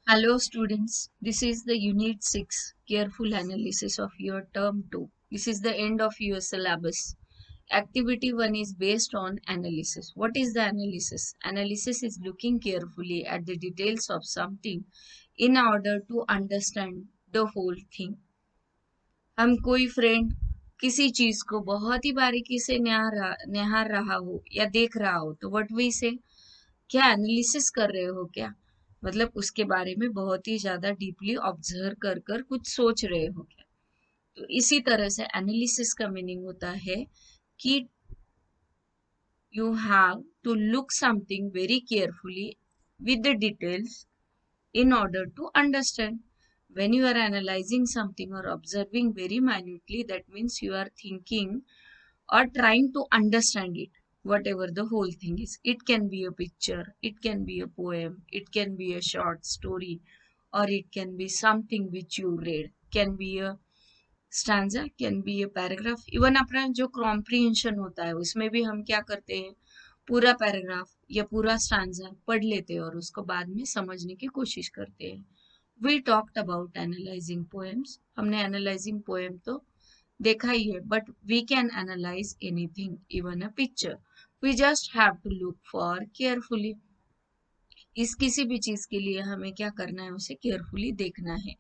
Hello students, this is the Unit 6 careful analysis of your term 2. This is the end of your syllabus. Activity 1 is based on analysis. What is the analysis? Analysis is looking carefully at the details of something in order to understand the whole thing. हम कोई friend किसी चीज को बहुत ही बारीकी से निहार रहा हो या देख रहा हो तो व्हाट वी से क्या एनालिसिस कर रहे हो क्या मतलब उसके बारे में बहुत ही ज्यादा डीपली ऑब्जर्व कर कर कुछ सोच रहे हो क्या। तो इसी तरह से एनालिसिस का मीनिंग होता है कि you have to look something very carefully with the details in order to understand. When you are analyzing something or observing very minutely, that means you are thinking or trying to understand it, whatever the whole thing is. It can be a picture, it can be a poem, it can be a short story, or it can be something which you read, can be a stanza, can be a paragraph. Even अपना जो comprehension होता है उसमें भी हम क्या करते हैं, पूरा पैराग्राफ या पूरा स्टैंजा पढ़ लेते हैं और उसको बाद में समझने की कोशिश करते हैं। We talked about analysing poems, हमने एनालाइजिंग पोएम तो देखा ही है, but we can analyse anything even a picture. We just have to look for carefully. इस किसी भी चीज के लिए हमें क्या करना है, उसे केयरफुली देखना है।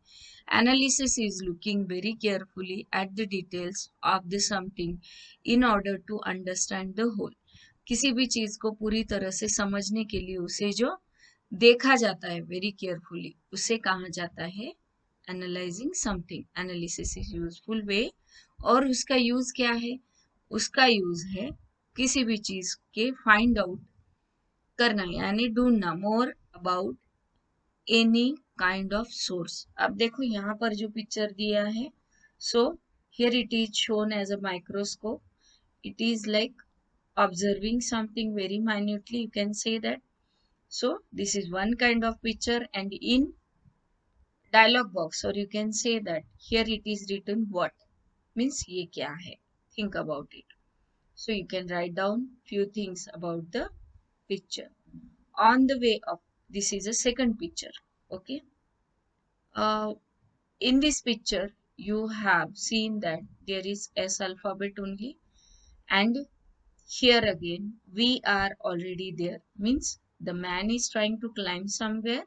Analysis is looking very carefully at the details of the something in order to understand the whole. किसी भी चीज को पूरी तरह से समझने के लिए उसे जो देखा जाता है वेरी केयरफुली, उसे कहा जाता है analysing something. Analysis is useful way, और उसका यूज क्या है, उसका यूज है किसी भी चीज के फाइंड आउट करना यानी ढूंढना, more about any kind of source. अब देखो यहाँ पर जो पिक्चर दिया है, so here it is shown as a microscope. It is like observing something very minutely, you can say that. So this is one kind of picture, and in dialog box, or you can say that here it is written what means ye kya hai, think about it. So you can write down few things about the picture on the way up. This is a second picture. Okay. uh, in this picture you have seen that there is S alphabet only, and here again we are already there, means the man is trying to climb somewhere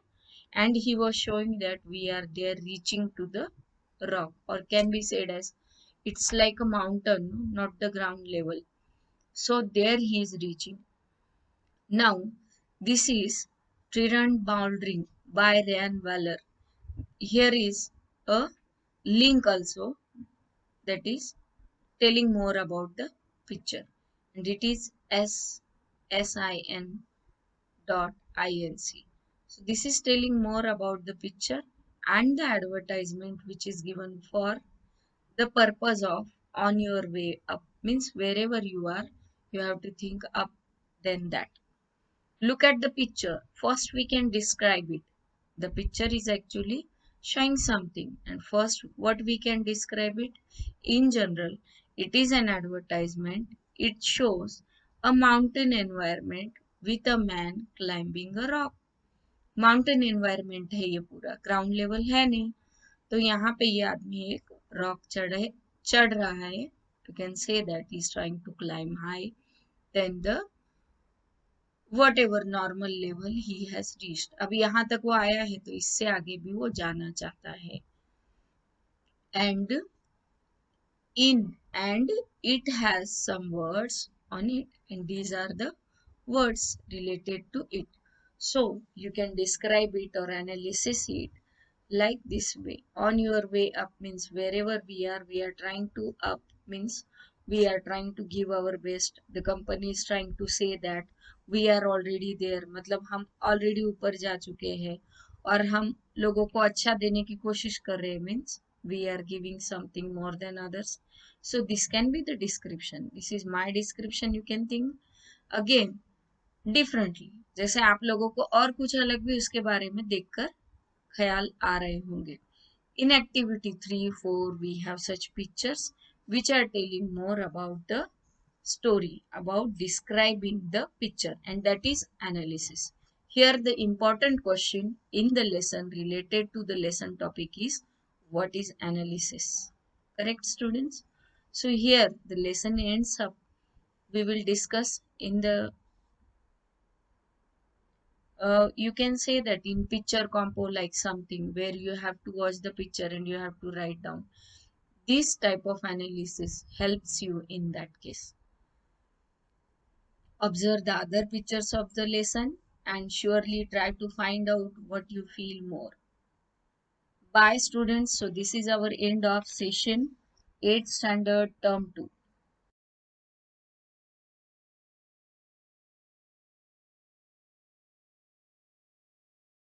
and he was showing that we are there reaching to the rock, or can be said as it's like a mountain, not the ground level. So there he is reaching. Now this is Trirand Boundary by Ryan Waller. Here is a link also, that is telling more about the picture, and it is sin dot inc. So this is telling more about the picture and the advertisement which is given for the purpose of on your way up, means wherever you are you have to think up than that. Look at the picture. First we can describe it. The picture is actually showing something, and first what we can describe it. In general, it is an advertisement. It shows a mountain environment with a man climbing a rock. Mountain environment है ये पूरा, ground level है नहीं। तो यहाँ पे ये आदमी एक रॉक चढ़ रहा है। You can say that he is trying to climb high than the whatever normal level he has reached. अब यहाँ तक वो आया है तो इससे आगे भी वो जाना चाहता है। And and it has some words on it, and these are the words related to it. So you can describe it or analysis it like this way. On your way up means wherever we are trying to up, means we are trying to give our best. The company is trying to say that we are already there, मतलब हम already ऊपर जा चुके हैं और हम लोगों को अच्छा देने की कोशिश कर रहे हैं, means we are giving something more than others. So this can be the description. This is my description. You can think again differently, जैसे आप लोगों को और कुछ अलग भी उसके बारे में देखकर ख्याल आ रहे होंगे. In activity 3, 4, we have such pictures which are telling more about the story, about describing the picture, and that is analysis. Here, the important question in the lesson related to the lesson topic is what is analysis? Correct, students? So, here the lesson ends up. We will discuss in the you can say that in picture compo, like something where you have to watch the picture and you have to write down. This type of analysis helps you in that case. Observe the other pictures of the lesson and surely try to find out what you feel more. Bye, students. So, this is our end of session 8th standard term 2.